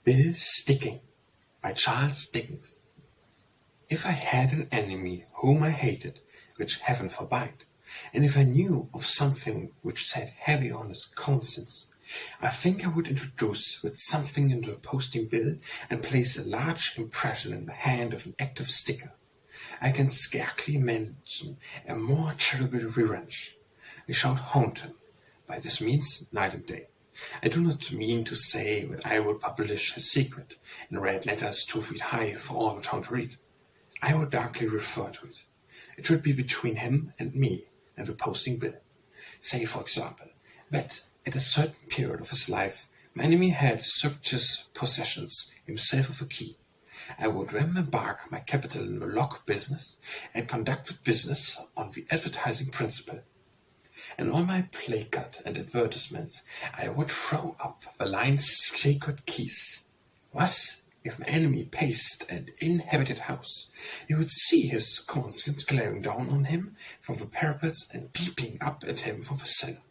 Bill Sticking by Charles Dickens. If I had an enemy whom I hated, which heaven forbid, and if I knew of something which sat heavy on his conscience, I think I would introduce with something into a posting bill and place a large impression in the hand of an active sticker. I can scarcely imagine a more terrible revenge. I should haunt him by this means night and day. I do not mean to say that I would publish his secret in red letters 2 feet high for all the town to read. I would darkly refer to it. It should be between him and me and the posting bill. Say, for example, that at a certain period of his life my enemy had surreptitious possessions himself of a key. I would then embark my capital in the lock business and conduct the business on the advertising principle. And on my placard and advertisements I would throw up the lines "Sacred Keys." Thus, if my enemy paced an inhabited house, he would see his conscience glaring down on him from the parapets and peeping up at him from the cellar.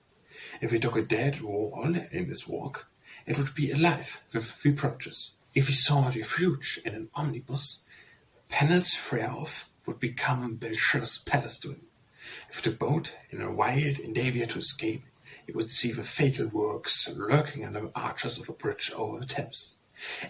If he took a dead wall in his walk, it would be alive with reproaches. If he sought refuge in an omnibus, panels thereof would become Belshazzar's palace to him. If the boat in a wild endeavour to escape, he would see the fatal works lurking under the arches of a bridge over the Thames.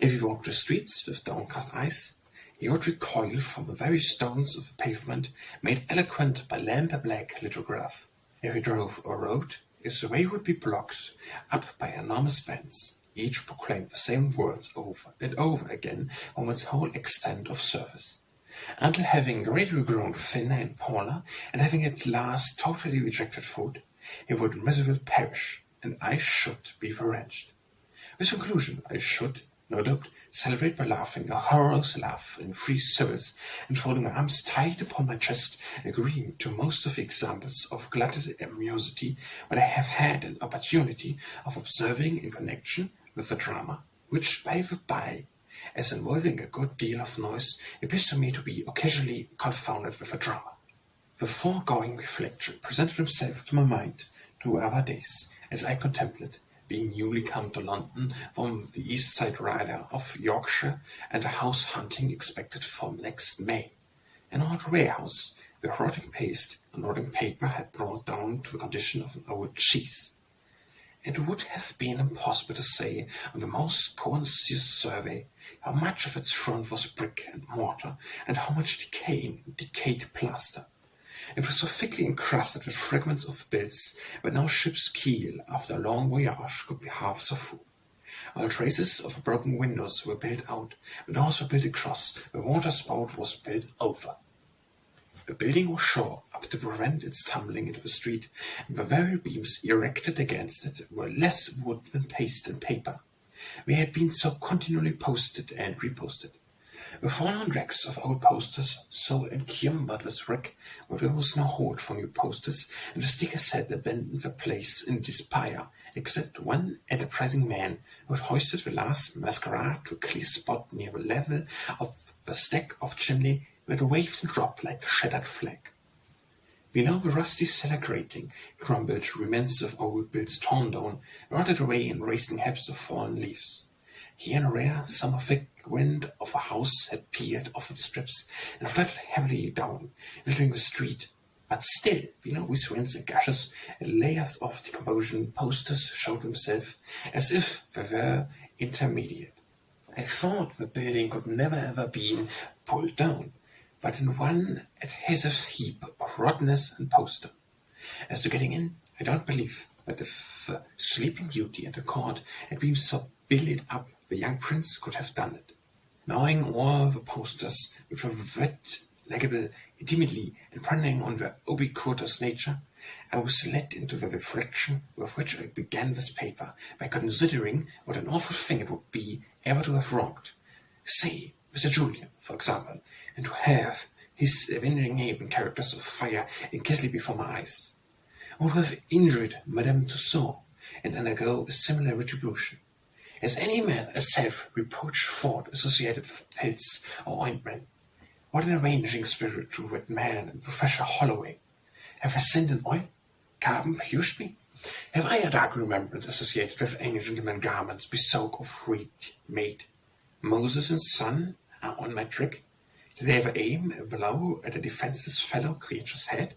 If he walked the streets with downcast eyes, he would recoil from the very stones of the pavement made eloquent by lamp-black lithograph. If he drove a road, his way would be blocked up by enormous vents. Each proclaimed the same words over and over again on its whole extent of surface, until having greatly grown thinner and poorer, and having at last totally rejected food, he would miserably perish, and I should be revenged. This conclusion I should, no doubt, celebrate by laughing a horrorous laugh in 3 syllables, and folding my arms tight upon my chest, agreeing to most of the examples of glutted amusity that I have had an opportunity of observing in connection with the drama, which, by the by, as involving a good deal of noise, appears to me to be occasionally confounded with a drama. The foregoing reflection presented himself to my mind 2 other days, as I contemplated, being newly come to London from the east side rider of Yorkshire, and a house hunting expected for next May. An old warehouse, where rotting paste and rotting paper had brought down to the condition of an old cheese. It would have been impossible to say, on the most conscious survey, how much of its front was brick and mortar, and how much decaying and decayed plaster. It was so thickly encrusted with fragments of bills that no ship's keel after a long voyage could be half so full. All traces of the broken windows were built out, but also built across. The waterspout was built over. The building was shore up to prevent its tumbling into the street, and the very beams erected against it were less wood than paste and paper. They had been so continually posted and reposted. The fallen wrecks of old posters, so encumbered with wreck, that there was no hold for new posters, and the stickers had abandoned the place in despair, except one enterprising man who had hoisted the last masquerade to a clear spot near the level of the stack of chimney, where it waved and dropped like a shattered flag. Below the rusty cellar grating crumbled remnants of old bills torn down, rotted away in racing heaps of fallen leaves. Here and there some thick wind of a house had peeled off its strips and fluttered heavily down, littering the street. But still, below these rents and gashes, layers of decomposition posters showed themselves, as if they were intermediate. I thought the building could never ever be pulled down, but in one adhesive heap of rottenness and poster. As to getting in, I don't believe that if the Sleeping Beauty and the court had been so built up, the young prince could have done it. Knowing all the posters which were wet, legible, intimately, and printing on their ubiquitous nature, I was led into the reflection with which I began this paper, by considering what an awful thing it would be ever to have wronged, say, Mr. Julian, for example, and to have his avenging name in characters of fire and ghastly before my eyes, or to have injured Madame Tussaud, and undergo a similar retribution. Has any man a self-reproach thought associated with pills or ointment? What an arranging spirit to that man and Professor Holloway! Have I sinned in oil? Carbon used me? Have I a dark remembrance associated with any gentleman garments bespoke of reed made? Moses and son are on my trick. Did they ever aim a blow at a defenseless fellow creature's head?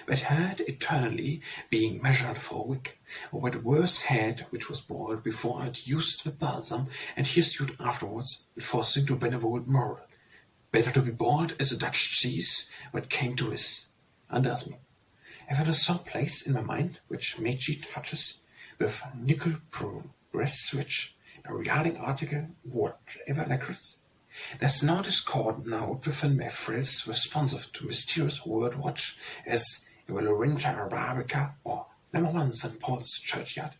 But heard eternally being measured for a wick, or what worse head which was boiled before I'd used the balsam, and here stewed afterwards, enforcing to benevolent moral. Better to be boiled as a Dutch cheese, when it came to this. Undoes me. I found a sore place in my mind which Meiji touches with nickel progress switch, a regarding article, whatever lacquers. There's no discordant note within my frills responsive to mysterious word watch as Evalurinta Arabica or number 1 St. Paul's churchyard.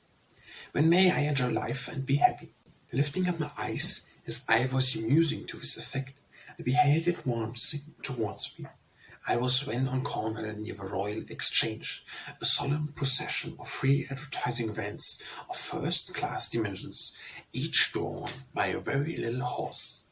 When may I enjoy life and be happy? Lifting up my eyes, as I was musing to this effect, I beheld it advancing towards me. I was when on Cornwall near the Royal Exchange, a solemn procession of 3 advertising vans of first-class dimensions, each drawn by a very little horse.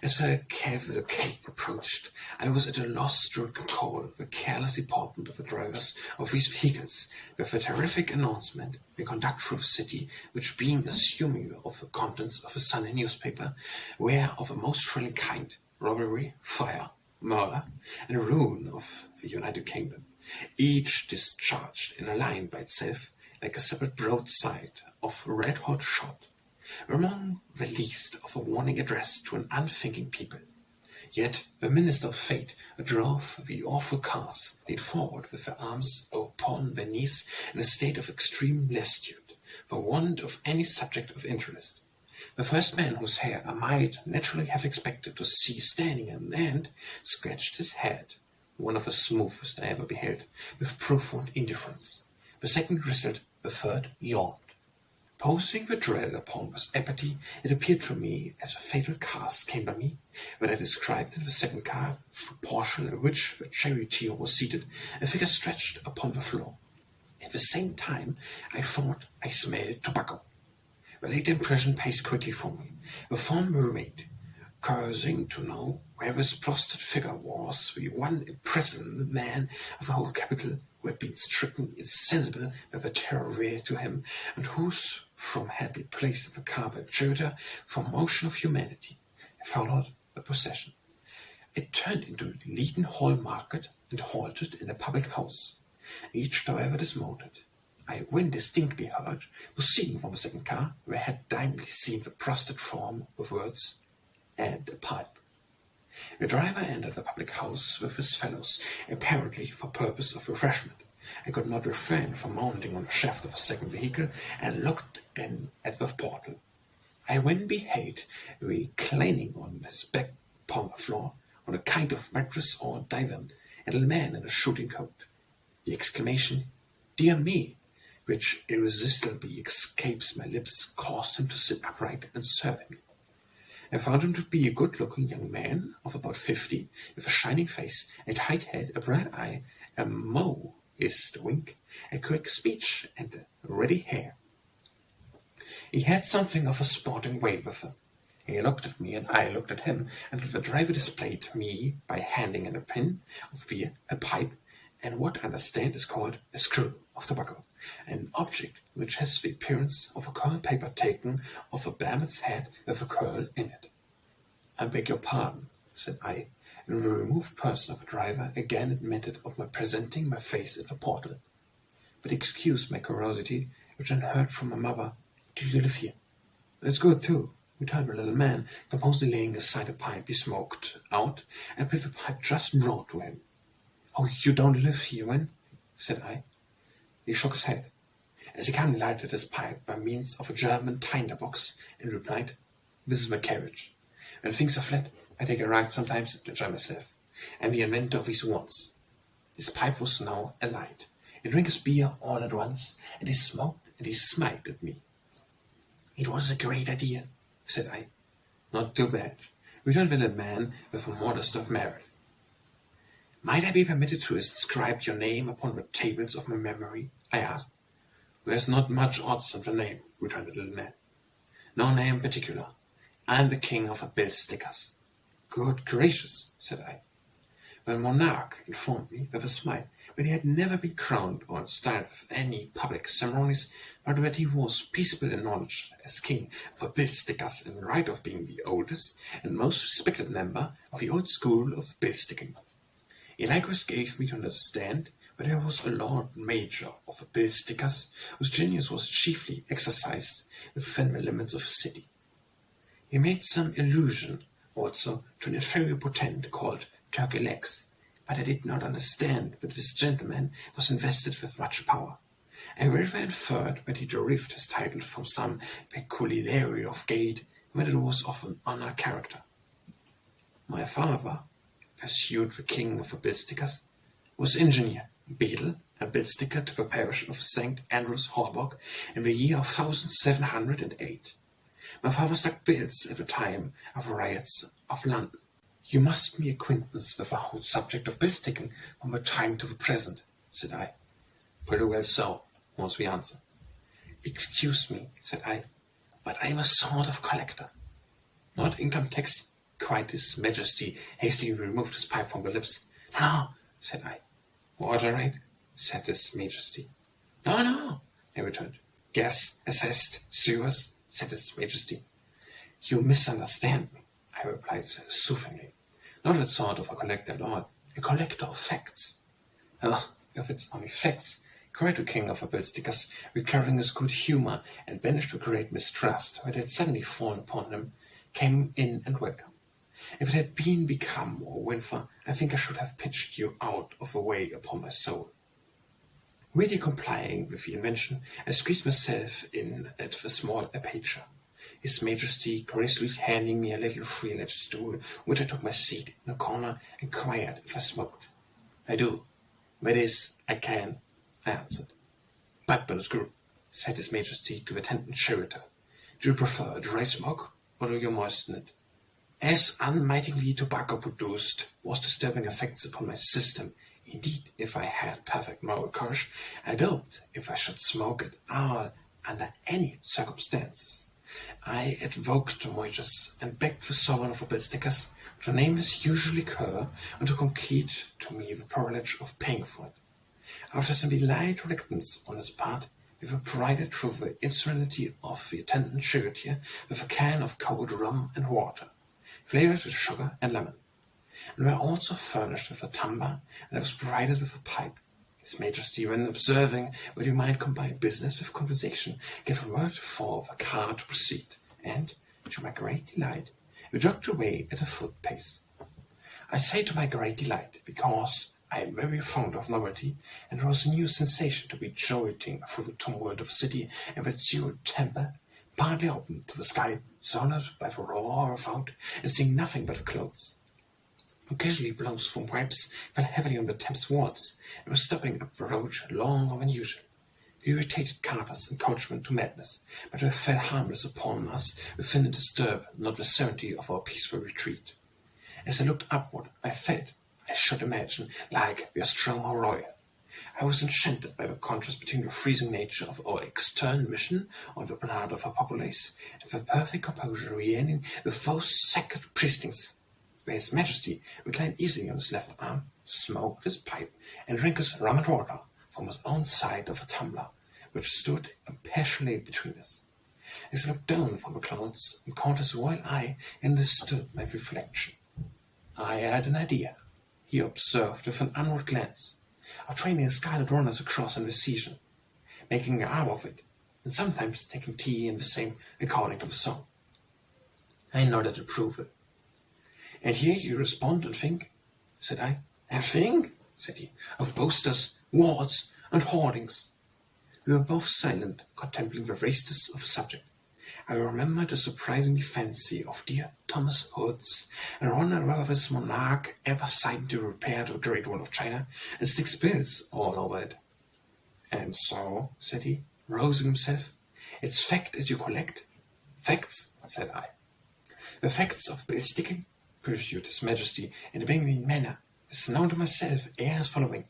As the cavalcade approached, I was at a loss to recall the careless deportment of the drivers of these vehicles, with the terrific announcement they conduct through the city, which being assuming of the contents of a Sunday newspaper, were of a most thrilling kind, robbery, fire, murder, and ruin of the United Kingdom, each discharged in a line by itself, like a separate broadside of red-hot shot, among the least of a warning addressed to an unthinking people. Yet the minister of fate drove the awful cars, leaned forward with their arms upon their knees in a state of extreme lassitude, for want of any subject of interest. The first man whose hair I might naturally have expected to see standing in the end scratched his head, one of the smoothest I ever beheld, with profound indifference. The second whistled, the third yawned. Posing the drill upon this apathy, it appeared to me, as the fatal cars came by me, when I described in the second car, the portion in which the charioteer was seated, a figure stretched upon the floor. At the same time, I thought I smelled tobacco. The late impression passed quickly from me. The form remained, cursing to know where this prostrate figure was, the one imprisoned man of the whole capital, who had been stricken insensible by the terror real to him, and whose from had been placed in the car by Jupiter for motion of humanity. I followed the procession. It turned into Leaden Hall Market and halted in a public house. Each driver dismounted. I when distinctly heard, proceeding from the second car, where I had dimly seen the prostrate form with words and a pipe. The driver entered the public house with his fellows, apparently for purpose of refreshment. I could not refrain from mounting on the shaft of a second vehicle and looked in at the portal. I then beheld reclining on his back upon the floor, on a kind of mattress or divan, and a man in a shooting coat. The exclamation, "Dear me!" which irresistibly escapes my lips, caused him to sit upright and survey me. I found him to be a good-looking young man of about 50, with a shining face, a tight head, a bright eye, a moist wink, a quick speech, and a ready hair. He had something of a sporting way with him. He looked at me, and I looked at him, and the driver displayed me by handing in a pin of beer, a pipe, and what I understand is called a screw of tobacco, an object which has the appearance of a curl paper taken off a baronet's head with a curl in it. "I beg your pardon," said I, and the removed person of the driver again admitted of my presenting my face at the portal. "But excuse my curiosity, which I heard from my mother. Do you live here?" "That's good, too," returned the little man, composedly laying aside a pipe he smoked out, and with the pipe just brought to him. "Oh, you don't live here, then?" said I. He shook his head, as he calmly lighted his pipe by means of a German tinder-box, and replied, "This is my carriage. When things are flat, I take a ride sometimes and enjoy myself. I'm the inventor of these wants." His pipe was now alight. He drank his beer all at once, and he smoked and he smiled at me. "It was a great idea," said I. "Not too bad," returned the little man with a modest of merit. "Might I be permitted to inscribe your name upon the tables of my memory?" I asked. "There's not much odds on the name," returned the little man. "No name in particular. I'm the king of the bill stickers." "Good gracious," said I. The monarch informed me with a smile that he had never been crowned or installed with any public ceremonies, but that he was peaceably acknowledged as king of the bill stickers in right of being the oldest and most respected member of the old school of bill sticking. He likewise gave me to understand that there was a Lord Major of the bill stickers whose genius was chiefly exercised within the limits of the city. He made some allusion also to an inferior potentate called Turkey Legs, but I did not understand that this gentleman was invested with much power. I very well inferred that he derived his title from some peculiarity of gait, and that it was of an honoured character. My father, pursued the king of the bill stickers, was engineer, beadle, and bill sticker to the parish of St. Andrew's, Holborn, in the year of 1708. My father stuck bills at the time of the riots of London. You must be acquainted with the whole subject of bill sticking from the time to the present, said I. Pretty well so, was the answer. Excuse me, said I, but I am a sort of collector. Not income tax, cried his Majesty, hastily removed his pipe from the lips. No, said I. Water rate, said his Majesty. No, I returned. Gas, assessed, sewers, said his Majesty. You misunderstand me, I replied soothingly. Not that sort of a collector at all, a collector of facts. Oh, if it's only facts, cried the king of the bill stickers, recovering his good humour and banished the great mistrust that had suddenly fallen upon him, came in and welcome. If it had been become or winter, I think I should have pitched you out of the way upon my soul. Really complying with the invention, I squeezed myself in at the small aperture, His Majesty gracefully handing me a little three-legged stool, which I took my seat in a corner, inquired if I smoked. I do. That is, I can, I answered. Pipe and a screw, said His Majesty to the attendant charioteer. Do you prefer a dry smoke, or do you moisten it? As unmitigly tobacco produced was disturbing effects upon my system. Indeed, if I had perfect moral courage, I doubt if I should smoke at all under any circumstances. I invoked Moises and begged the sovereign of the bill stickers to name his usual liqueur and to concede to me the privilege of paying for it. After some delayed reluctance on his part, we were provided through the instrumentality of the attendant charioteer with a can of cold rum and water, flavoured with sugar and lemon, and were also furnished with a tumbler, and I was provided with a pipe. His Majesty, when observing that we might combine business with conversation, gave a word for the car to proceed, and, to my great delight, we jogged away at a foot pace. I say to my great delight, because I am very fond of novelty, and it was a new sensation to be joying through the tumult of a city in that zero temper, partly open to the sky, surrounded by the roar of out, and seeing nothing but the clouds. Occasionally blows from pipes fell heavily on the Thames wards, and were stopping up the road longer than usual. They irritated carters and coachmen to madness, but they fell harmless upon us within the disturbed, not the certainty of our peaceful retreat. As I looked upward, I felt, I should imagine, like the astronomer royal. I was enchanted by the contrast between the freezing nature of our external mission on the planet of our populace and the perfect composure reigning with those sacred precincts, where His Majesty reclined easily on his left arm, smoked his pipe, and drank his rum and water from his own side of a tumbler, which stood impartially between us. As I looked down from the clouds and caught his royal eye and understood my reflection. I had an idea, he observed with an onward glance, of training scarlet runners across in the season, making an hour of it, and sometimes taking tea in the same according to the song. I nodded approval. And here you respond and think, said I. And think, said he, of boasters, wards, and hoardings. We were both silent, contemplating the vasteness of the subject. I remembered the surprising fancy of dear Thomas Hood's, and wondered whether this monarch ever signed to repair to the Great Wall of China, and sticks bills all over it. And so, said he, rousing himself, it's fact as you collect. Facts, said I. The facts of bill sticking, pursued His Majesty in a binging manner, is known to myself as following.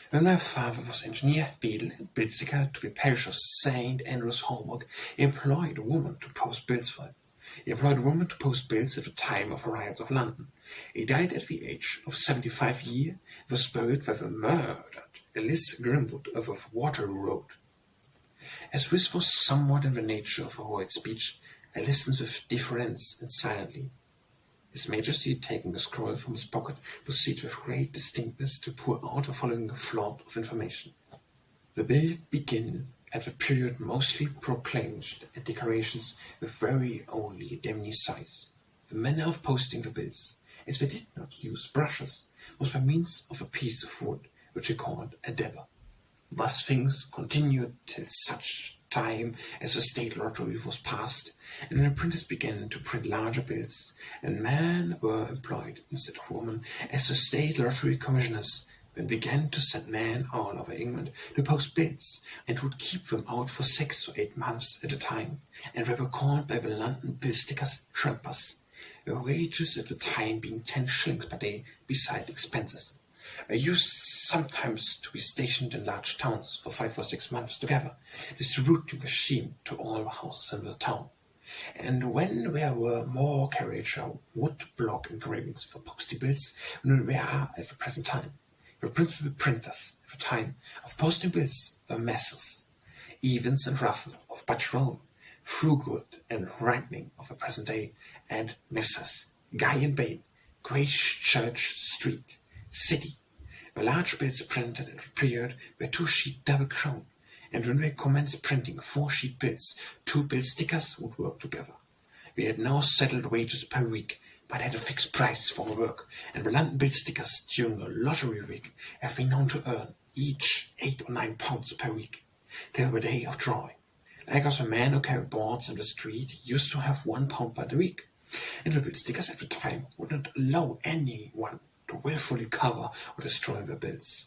When my father was engineer, beadle, and bill sticker to the parish of St. Andrew's, Holborn, he employed a woman to post bills for him. He employed a woman to post bills at the time of the riots of London. He died at the age of 75 years, was buried with the murdered Ellis Grimwood of Waterloo Road. As this was somewhat in the nature of a horrid speech, I listened with deference and silently. His Majesty, taking the scroll from his pocket, proceeded with great distinctness to pour out the following flood of information. The bill began at the period mostly proclaimed and decorations with very only demny size. The manner of posting the bills, as they did not use brushes, was by means of a piece of wood, which they called a dabber. Thus things continued till such time as the state lottery was passed, and when the printers began to print larger bills, and men were employed instead of women as the state lottery commissioners, and began to send men all over England to post bills, and would keep them out for 6 or 8 months at a time, and they were called by the London bill stickers shrimpers, their wages at the time being 10 shillings per day beside expenses. They used sometimes to be stationed in large towns for 5 or 6 months together, distributing the sheep to all the houses in the town. And when there were more carriage or wood block engravings for posting bills than there are at the present time, the principal printers at the time of posting bills were Messrs. Evans and Ruffle of Butch-Rowan, Frugood and Rightning of the present day, and Messrs. Guy and Bain, Gracechurch Street, City. The large bills printed at the period were 2-sheet double crown, and when they commenced printing 4-sheet bills, 2 bill stickers would work together. We had now settled wages per week, but had a fixed price for the work, and the London bill stickers during the lottery week have been known to earn each 8 or 9 pounds per week, till the day of drawing. Likewise, the man who carried boards in the street used to have 1 pound per week, and the bill stickers at the time would not allow anyone to wilfully cover or destroy the bills,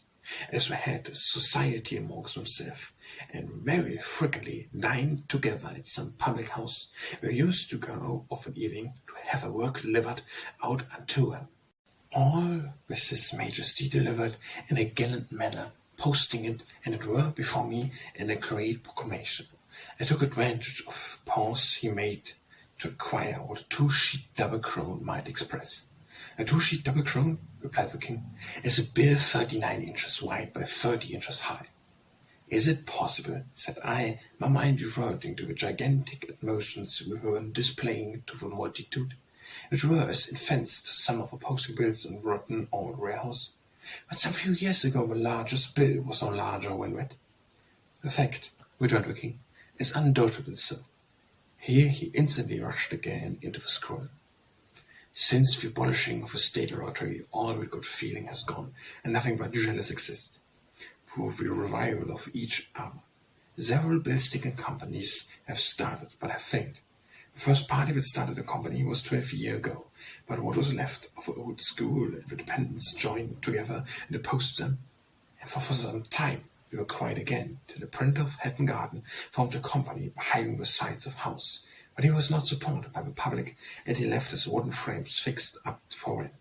as they had society amongst themselves, and very frequently dined together at some public house. They used to go of an evening to have a work delivered out unto them. All this His Majesty delivered in a gallant manner, posting it, and it were before me in a great proclamation. I took advantage of the pause he made to inquire what a 2-sheet double crown might express. A 2-sheet double crown, replied the king, is a bill 39 inches wide by 30 inches high. Is it possible, said I, my mind reverting to the gigantic emotions we were displaying to the multitude, which were as infants to some of the posting bills in the rotten old warehouse, but some few years ago the largest bill was no larger when wet. The fact, returned the king, is undoubtedly so. Here he instantly rushed again into the scroll. Since the abolishing of the state lottery, all the good feeling has gone, and nothing but jealousy exists. For the revival of each other, several bill-sticking companies have started, but have failed. The first party that started the company was 12 years ago, but what was left of the old school and the dependents joined together and opposed them, and for some time they were quiet again, till the printer of Hatton Garden formed a company behind the sides of house. But he was not supported by the public, and he left his wooden frames fixed up for rent.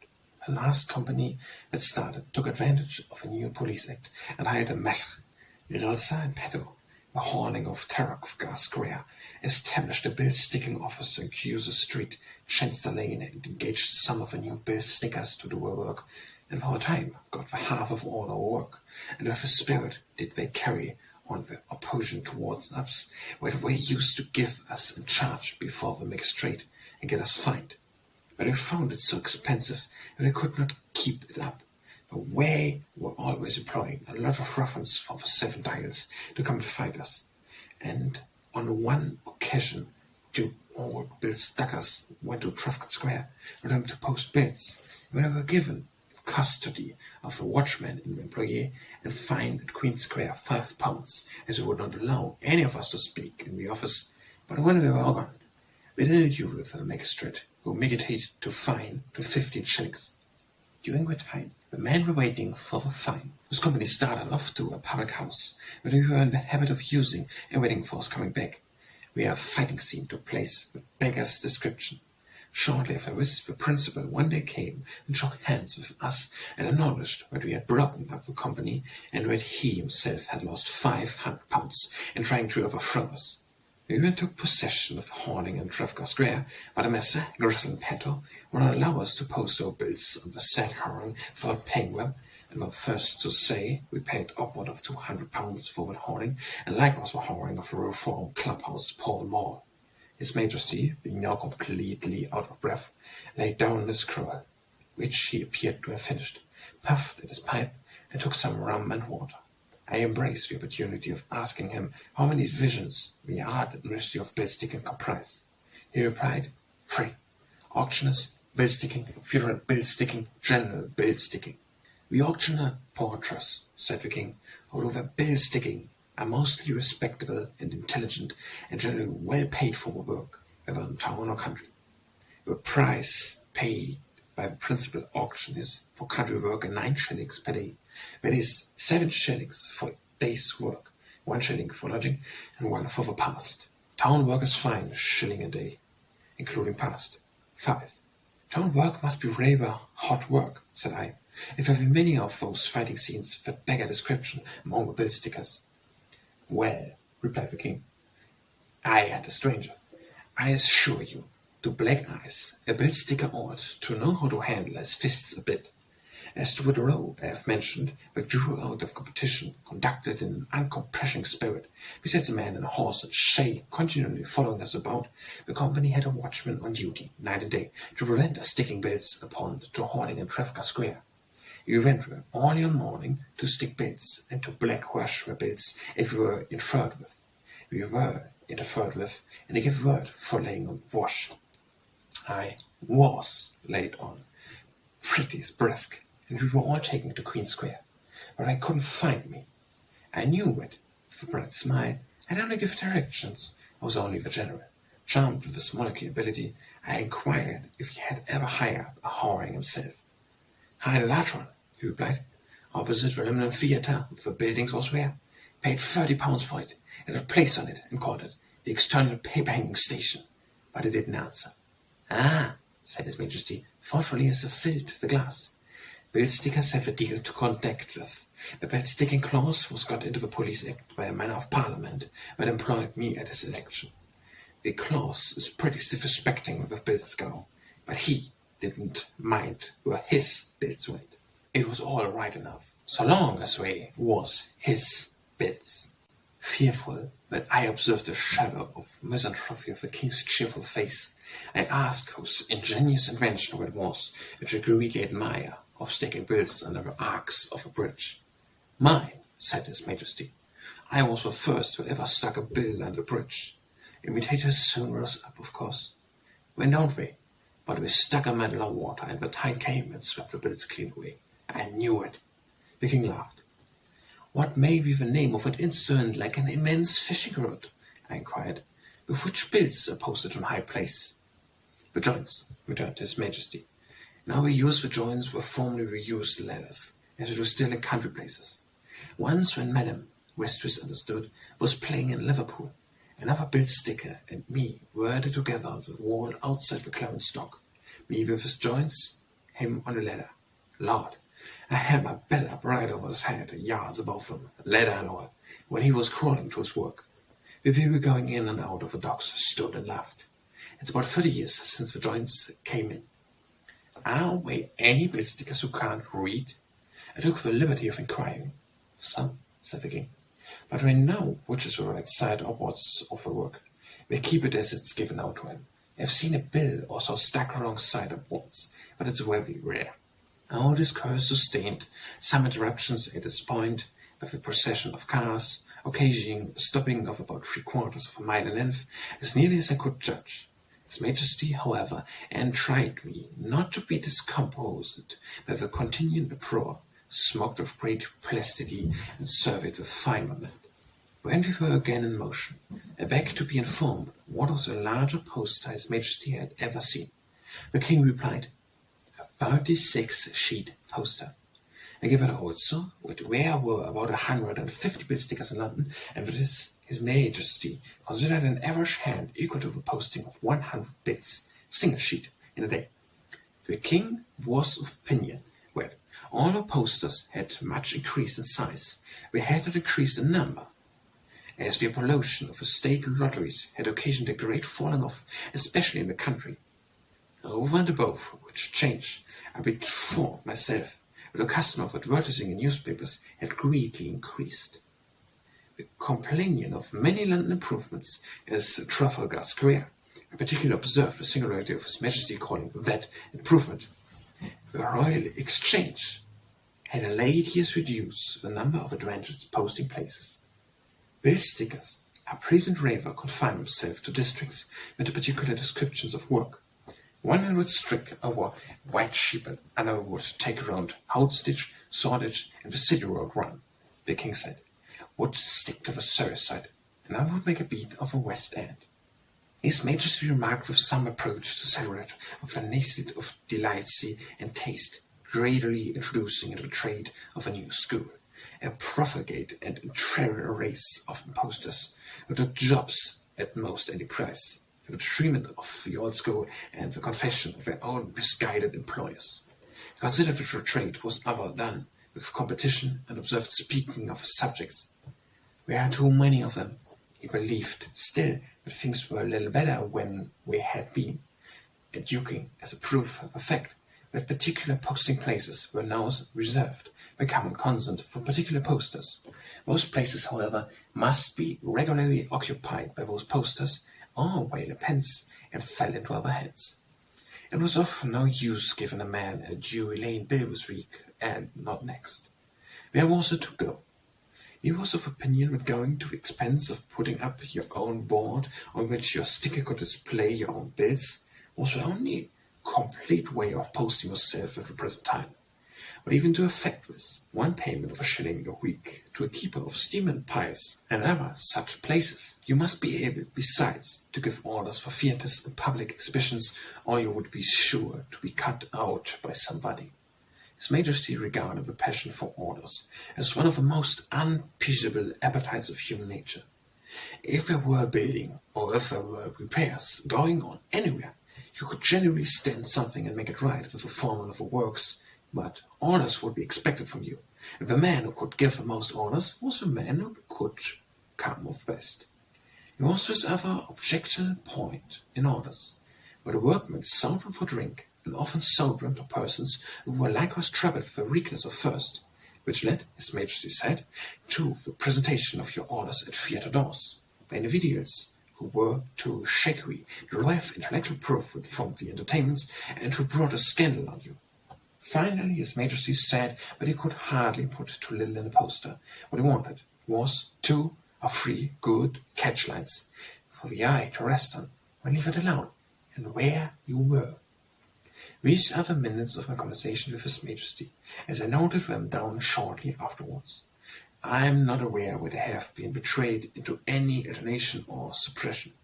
The last company that started took advantage of a new police act, and hired a Messer, Rilsa and Petto, the hauling of Terragh Square, established a bill-sticking office in Cuser Street, Shenster Lane, and engaged some of the new bill-stickers to do their work, and for a time got the half of all our work, and with a spirit did they carry on the opposition towards us, where they used to give us in charge before the magistrate and get us fined. But they found it so expensive that they could not keep it up. But we were always employing a lot of ruffians from the 7 Dials to come and fight us. And on one occasion, 2 old bill stickers went to Trafalgar Square for them to post bills, when they were given custody of a watchman in the employee and fined at Queen Square 5 pounds, as he would not allow any of us to speak in the office. But when we were all gone, we had an interview with the magistrate, who meditated to fine to 15 shillings. During that time, the men were waiting for the fine, whose company started off to a public house, where they were in the habit of using and waiting for us coming back, where a fighting scene took place with beggar's description. Shortly after this, the principal one day came and shook hands with us and acknowledged that we had broken up the company and that he himself had lost 500 pounds in trying to overthrow us. We even took possession of Harding and Trafalgar Square, but the Messer, Gristle and Petto would not allow us to post our bills on the said Harding without paying them, and were first to say we paid upward of £200 for that Harding, and likewise the Harding of the Reform Clubhouse, Pall Mall. His Majesty, being now completely out of breath, laid down his scroll, which he appeared to have finished, puffed at his pipe, and took some rum and water. I embraced the opportunity of asking him how many divisions the art and mystery of bill-sticking comprise. He replied, 3. Auctioneers, bill-sticking, federal bill-sticking, general bill-sticking. The auctioneer porters, said the king, although their bill-sticking, are mostly respectable and intelligent and generally well paid for their work, whether in town or country. The price paid by the principal auction is for country work 9 shillings per day. That is 7 shillings for a day's work, 1 shilling for lodging, and 1 for the past. Town work is fine, shilling a day, including past. 5. Town work must be rather hot work, said I, if there be many of those fighting scenes that beg a description among the bill stickers. Well, replied the king, I and a stranger, I assure you, to black eyes, a bill sticker ought to know how to handle his fists a bit. As to the row I have mentioned, that drew out of competition, conducted in an uncompressing spirit, besides a man and a horse and shay continually following us about, the company had a watchman on duty, night and day, to prevent us sticking bills upon to Harding and Trafalgar Square. We went there early on morning to stick bills, and to blackwash the bills if we were interfered with. We were interfered with, and they gave word for laying on wash. I was laid on, pretty brisk, and we were all taken to Queen Square, but I couldn't find me. I knew that, with a bright smile, I'd only give directions. I was only the general. Charmed with his monarchy ability, I inquired if he had ever hired a whoring himself. Hired a large one, he replied, opposite the London Theatre, with the buildings was there. Paid £30 for it, had a place on it, and called it the External Paper-Hanging Station. But it didn't answer. Ah, said His Majesty, thoughtfully as he filled the glass. Bill-stickers have a deal to conduct with. The bill-sticking clause was got into the Police Act by a man of Parliament that employed me at his election. The clause is pretty stiff respecting where the bills go, but he didn't mind where his bills went. It was all right enough, so long as they was his bills. Fearful that I observed the shadow of misanthropy of the king's cheerful face, I asked whose ingenious invention it was which I greatly admire, of sticking bills under the arcs of a bridge. Mine, said His Majesty. I was the first that ever stuck a bill under a bridge. Imitators soon rose up, of course. Went don't they? But we stuck a medal of water, and the tide came and swept the bills clean away. I knew it. The king laughed. What may be the name of that instrument like an immense fishing rod? I inquired. With which bills are posted on high place? The joints, returned His Majesty. Now we use the joints where formerly we used ladders, as we do still in country places. Once when Madame, Westris understood, was playing in Liverpool, another bill sticker and me were together on the wall outside the Clarence Dock, me with his joints, him on a ladder. Lord, I had my bell up right over his head, yards above him, ladder and all, when he was crawling to his work. The people going in and out of the docks stood and laughed. It's about 30 years since the joints came in. Are there any bill stickers who can't read? I took the liberty of inquiring. Some, said the king, but we know which is the right side upwards of the work. We keep it as it's given out to him. I've seen a bill also stuck wrong side upwards, but it's very rare. All this curse sustained some interruptions at this point, with a procession of cars, occasioning a stopping of about 3/4 of a mile in length, as nearly as I could judge. His Majesty, however, entreated me not to be discomposed by the continued uproar, smoked with great placidity, and surveyed with fine moment. When we were again in motion, I begged to be informed what was the larger poster His Majesty had ever seen. The king replied, a 36-sheet poster. I gave it also that there were about 150 bill stickers in London, and that His Majesty considered an average hand equal to the posting of 100 bills, single sheet, in a day. The king was of opinion that all the posters had much increased in size. They had not increased in number. as the apologia of the state lotteries had occasioned a great falling off, especially in the country. Over and above which change, I bethought myself that the custom of advertising in newspapers had greatly increased. The companion of many London improvements is Trafalgar Square. I particularly observed the singularity of His Majesty calling that improvement. The Royal Exchange had in late years reduced the number of advantage posting places. Bill stickers, a present raver, confined himself to districts and to particular descriptions of work. One would strike over White Shepherd, another would take around Houndsditch, Shoreditch, and the City Road Run, the King said, would stick to the Surrey side, another would make a beat of the West End. His Majesty remarked with some approach to celebrate of the nascent of delicacy and taste, gradually introducing into the trade of a new school, a profligate and inferior race of impostors who took jobs at most any price, the treatment of the old school and the confession of their own misguided employers. He considered that the trade was overdone with competition and observed, speaking of his subjects, "There are too many of them." He believed still that things were a little better when we had been, adducing as a proof of the fact that particular posting places were now reserved by common consent for particular posters. Most places, however, must be regularly occupied by those posters, or whale a pence and fell into other hands. It was of no use giving a man a Drury Lane bill this week and not next. Where was it to go? He was of opinion that going to the expense of putting up your own board on which your sticker could display your own bills was the only complete way of posting yourself at the present time. But even to effect this, one payment of £1 a week to a keeper of steam and pies and other such places, you must be able, besides, to give orders for theatres and public exhibitions, or you would be sure to be cut out by somebody. His Majesty regarded the passion for orders as one of the most unappeasable appetites of human nature. If there were building, or if there were repairs going on anywhere, you could generally stand something and make it right with the foreman of the works, but orders would be expected from you, and the man who could give the most orders was the man who could come off best. There was this other objectionable point in orders, where the workmen sold them for drink, and often sold them to persons who were likewise troubled with the weakness of thirst, which led, His Majesty said, to the presentation of your orders at theatre doors, by individuals who were too shaky to derive intellectual profit from the entertainments, and who brought a scandal on you. Finally, His Majesty said that he could hardly put too little in a poster. What he wanted was 2 or 3 good catch-lines for the eye to rest on, when leave it alone, and where you were. These are the minutes of my conversation with His Majesty, as I noted them down shortly afterwards. I am not aware whether I have been betrayed into any alternation or suppression.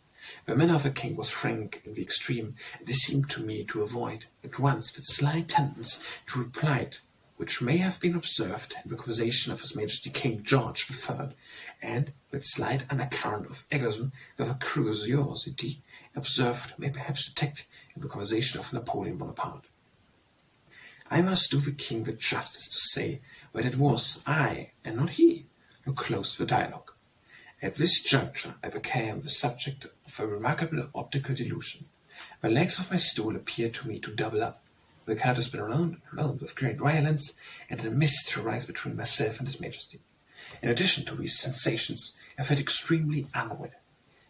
The manner of the King was frank in the extreme, and he seemed to me to avoid at once that slight tendency to reply which may have been observed in the conversation of His Majesty King George III, and that slight undercurrent of egoism that the curiosity observed may perhaps detect in the conversation of Napoleon Bonaparte. I must do the King the justice to say that it was I, and not he, who closed the dialogue. At this juncture I became the subject of a remarkable optical delusion. The legs of my stool appeared to me to double up. The cat has been round with great violence, and a mist to rise between myself and His Majesty. In addition to these sensations, I felt extremely unwell.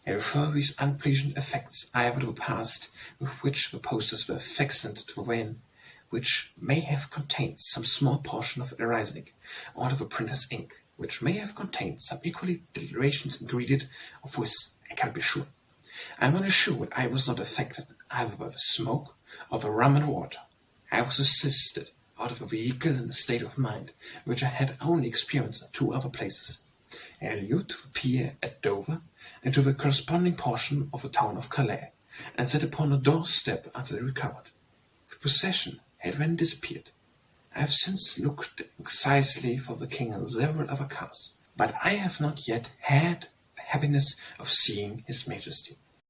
I refer these unpleasant effects either to the past, with which the posters were fastened to the vein, which may have contained some small portion of arsenic, or to the printer's ink, which may have contained some equally delicious ingredient, of which I cannot be sure. I am only sure that I was not affected either by the smoke or the rum and water. I was assisted out of a vehicle in a state of mind which I had only experienced in 2 other places. I allude to the pier at Dover, and to the corresponding portion of the town of Calais, and sat upon a doorstep until recovered. The procession had then disappeared. I have since looked anxiously for the King in several other cars, but I have not yet had the happiness of seeing His Majesty.